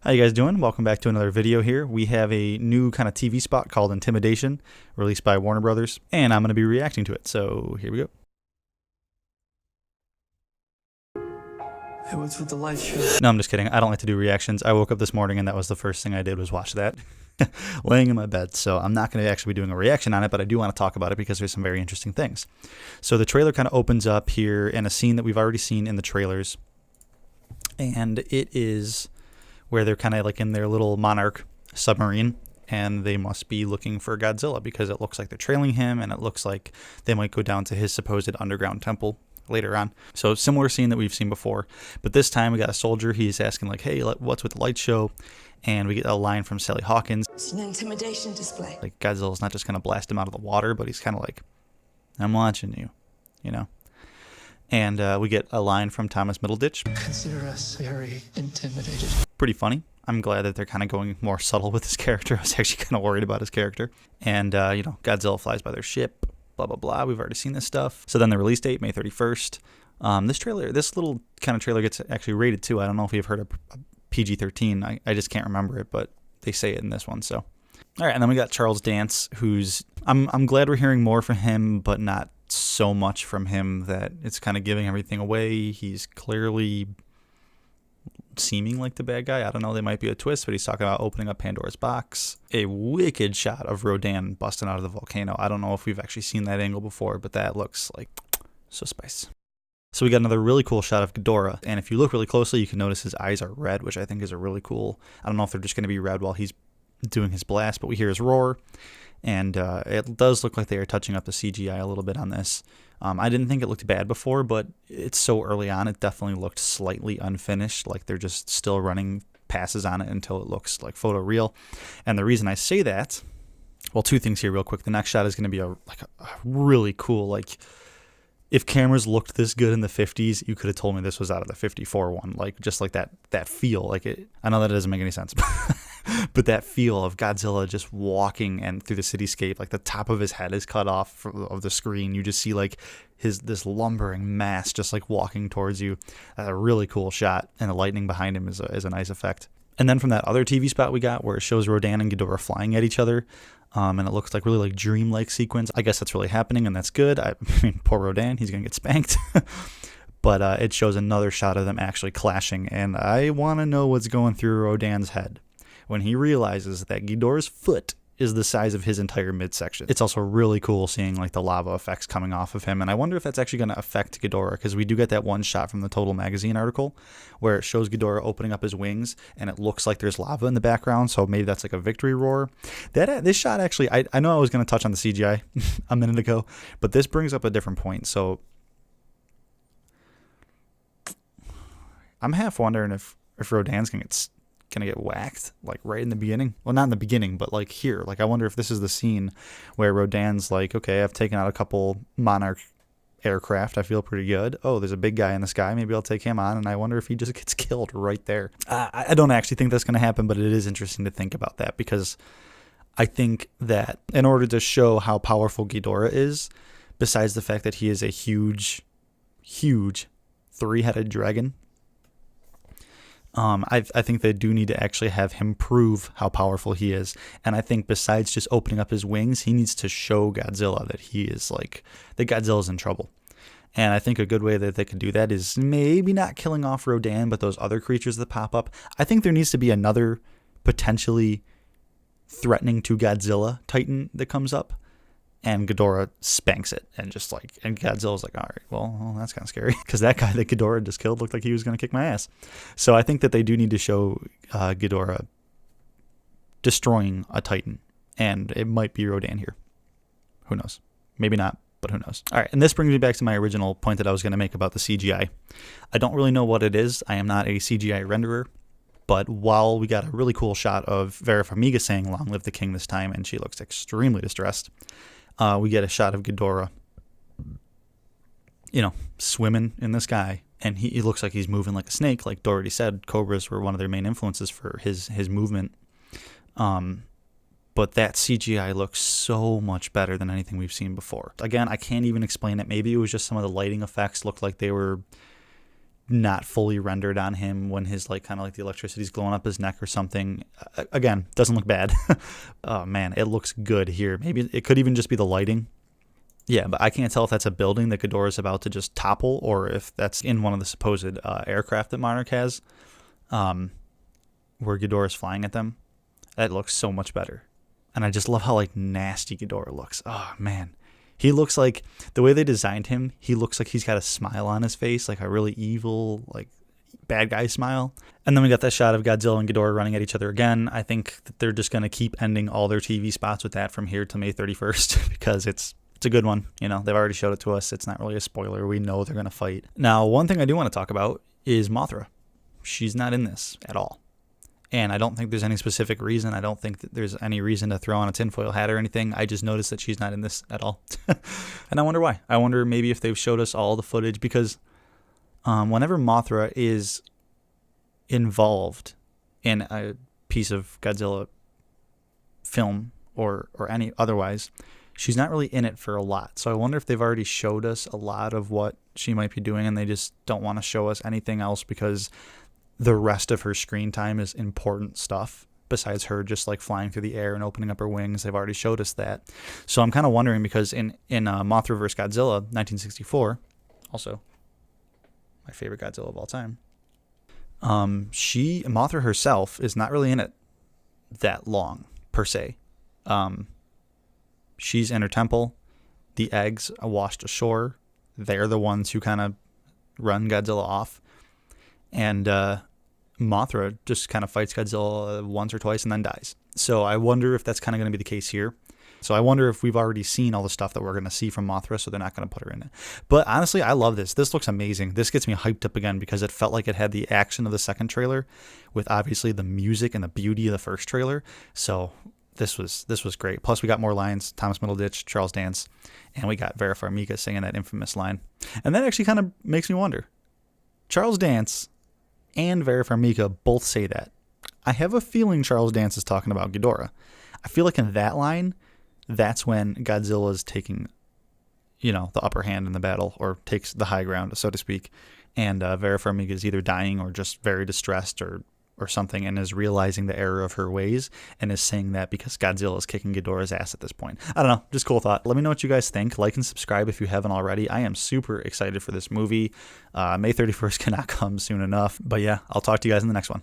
How you guys doing? Welcome back to another video here. We have a new kind of TV spot called Intimidation, released by Warner Brothers, and I'm going to be reacting to it. So here we go. Hey, what's with the light show? No, I'm just kidding. I don't like to do reactions. I woke up this morning and that was the first thing I did was watch that, laying in my bed. So I'm not going to actually be doing a reaction on it, but I do want to talk about it because there's some very interesting things. So the trailer kind of opens up here in a scene that we've already seen in the trailers, and it is where they're kind of like in their little Monarch submarine, and they must be looking for Godzilla because it looks like they're trailing him, and it looks like they might go down to his supposed underground temple later on. So similar scene that we've seen before, but this time we got a soldier. He's asking like, hey, what's with the light show? And we get a line from Sally Hawkins. It's an intimidation display. Like Godzilla's not just going to blast him out of the water, but he's kind of like, I'm watching you, you know? And we get a line from Thomas Middleditch. Consider us very intimidated. Pretty funny. I'm glad that they're kind of going more subtle with his character. I was actually kind of worried about his character. And, you know, Godzilla flies by their ship, blah, blah, blah. We've already seen this stuff. So then the release date, May 31st. This little kind of trailer gets actually rated too. I don't know if you've heard of PG-13. I just can't remember it, but they say it in this one. So, all right. And then we got Charles Dance, who's, I'm glad we're hearing more from him, but not so much from him that it's kind of giving everything away. He's clearly seeming like the bad guy. I don't know, they might be a twist, but he's talking about opening up Pandora's box. A wicked shot of Rodan busting out of the volcano. I don't know if we've actually seen that angle before, but that looks like so spice. So we got another really cool shot of Ghidorah, and if you look really closely, you can notice his eyes are red, which I think is a really cool. I don't know if they're just going to be red while he's doing his blast, but we hear his roar. And it does look like they are touching up the CGI a little bit on this. I didn't think it looked bad before, but it's so early on, it definitely looked slightly unfinished, like they're just still running passes on it until it looks like photoreal. And the reason I say that, well, two things here real quick. The next shot is going to be a really cool, like, if cameras looked this good in the 50s, you could have told me this was out of the 54 one, like just like that feel. Like it, I know that doesn't make any sense, but that feel of Godzilla just walking and through the cityscape, like the top of his head is cut off of the screen. You just see like this lumbering mass just like walking towards you. That's a really cool shot, and the lightning behind him is a nice effect. And then from that other TV spot we got where it shows Rodan and Ghidorah flying at each other, and it looks like really like dreamlike sequence. I guess that's really happening, and that's good. I mean, poor Rodan, he's gonna get spanked. But it shows another shot of them actually clashing, and I want to know what's going through Rodan's head when he realizes that Ghidorah's foot is the size of his entire midsection. It's also really cool seeing like the lava effects coming off of him, and I wonder if that's actually going to affect Ghidorah, because we do get that one shot from the Total Magazine article where it shows Ghidorah opening up his wings and it looks like there's lava in the background, so maybe that's like a victory roar. This shot actually, I know I was going to touch on the CGI a minute ago, but this brings up a different point. So I'm half wondering if Rodan's going to get whacked like right in the beginning. Well, not in the beginning, but like here. Like I wonder if this is the scene where Rodan's like, okay, I've taken out a couple Monarch aircraft, I feel pretty good. Oh, there's a big guy in the sky, maybe I'll take him on. And I wonder if he just gets killed right there. I don't actually think that's going to happen, but it is interesting to think about that, because I think that in order to show how powerful Ghidorah is, besides the fact that he is a huge three-headed dragon, I think they do need to actually have him prove how powerful he is. And I think besides just opening up his wings, he needs to show Godzilla that he is like, that Godzilla's in trouble. And I think a good way that they could do that is maybe not killing off Rodan, but those other creatures that pop up. I think there needs to be another potentially threatening to Godzilla Titan that comes up, and Ghidorah spanks it, and just like, and Godzilla's like, all right, well that's kind of scary, because that guy that Ghidorah just killed looked like he was going to kick my ass. So I think that they do need to show Ghidorah destroying a Titan, and it might be Rodan here. Who knows? Maybe not, but who knows? All right, and this brings me back to my original point that I was going to make about the CGI. I don't really know what it is. I am not a CGI renderer, but while we got a really cool shot of Vera Farmiga saying "Long live the king" this time, and she looks extremely distressed, we get a shot of Ghidorah, you know, swimming in the sky, and he looks like he's moving like a snake. Like Doherty said, cobras were one of their main influences for his movement. But that CGI looks so much better than anything we've seen before. Again, I can't even explain it. Maybe it was just some of the lighting effects looked like they were not fully rendered on him when his like kind of like the electricity's glowing up his neck or something. Again, doesn't look bad. Oh man, it looks good here. Maybe it could even just be the lighting. Yeah, but I can't tell if that's a building that Ghidorah's about to just topple or if that's in one of the supposed aircraft that Monarch has, where Ghidorah's flying at them. That looks so much better. And I just love how like nasty Ghidorah looks. Oh man. He looks like, the way they designed him, he looks like he's got a smile on his face, like a really evil, like bad guy smile. And then we got that shot of Godzilla and Ghidorah running at each other again. I think that they're just going to keep ending all their TV spots with that from here to May 31st because it's a good one. You know, they've already showed it to us. It's not really a spoiler. We know they're going to fight. Now, one thing I do want to talk about is Mothra. She's not in this at all. And I don't think there's any specific reason. I don't think that there's any reason to throw on a tinfoil hat or anything. I just noticed that she's not in this at all. And I wonder why. I wonder maybe if they've showed us all the footage, because whenever Mothra is involved in a piece of Godzilla film or any otherwise, she's not really in it for a lot. So I wonder if they've already showed us a lot of what she might be doing and they just don't want to show us anything else because the rest of her screen time is important stuff besides her just like flying through the air and opening up her wings. They've already showed us that. So I'm kind of wondering, because in Mothra vs. Godzilla 1964, also my favorite Godzilla of all time, Mothra herself is not really in it that long per se. She's in her temple. The eggs are washed ashore. They're the ones who kind of run Godzilla off. And Mothra just kind of fights Godzilla once or twice and then dies. So I wonder if that's kind of going to be the case here. So I wonder if we've already seen all the stuff that we're going to see from Mothra, so they're not going to put her in it. But honestly, I love this. This looks amazing. This gets me hyped up again because it felt like it had the action of the second trailer with obviously the music and the beauty of the first trailer. So this was great. Plus we got more lines, Thomas Middleditch, Charles Dance, and we got Vera Farmiga singing that infamous line. And that actually kind of makes me wonder. Charles Dance and Vera Farmiga both say that. I have a feeling Charles Dance is talking about Ghidorah. I feel like in that line, that's when Godzilla is taking, the upper hand in the battle, or takes the high ground, so to speak. And Vera Farmiga is either dying or just very distressed or something, and is realizing the error of her ways and is saying that because Godzilla is kicking Ghidorah's ass at this point. I don't know, just cool thought. Let me know what you guys think. Like and subscribe if you haven't already. I am super excited for this movie. May 31st cannot come soon enough. But yeah, I'll talk to you guys in the next one.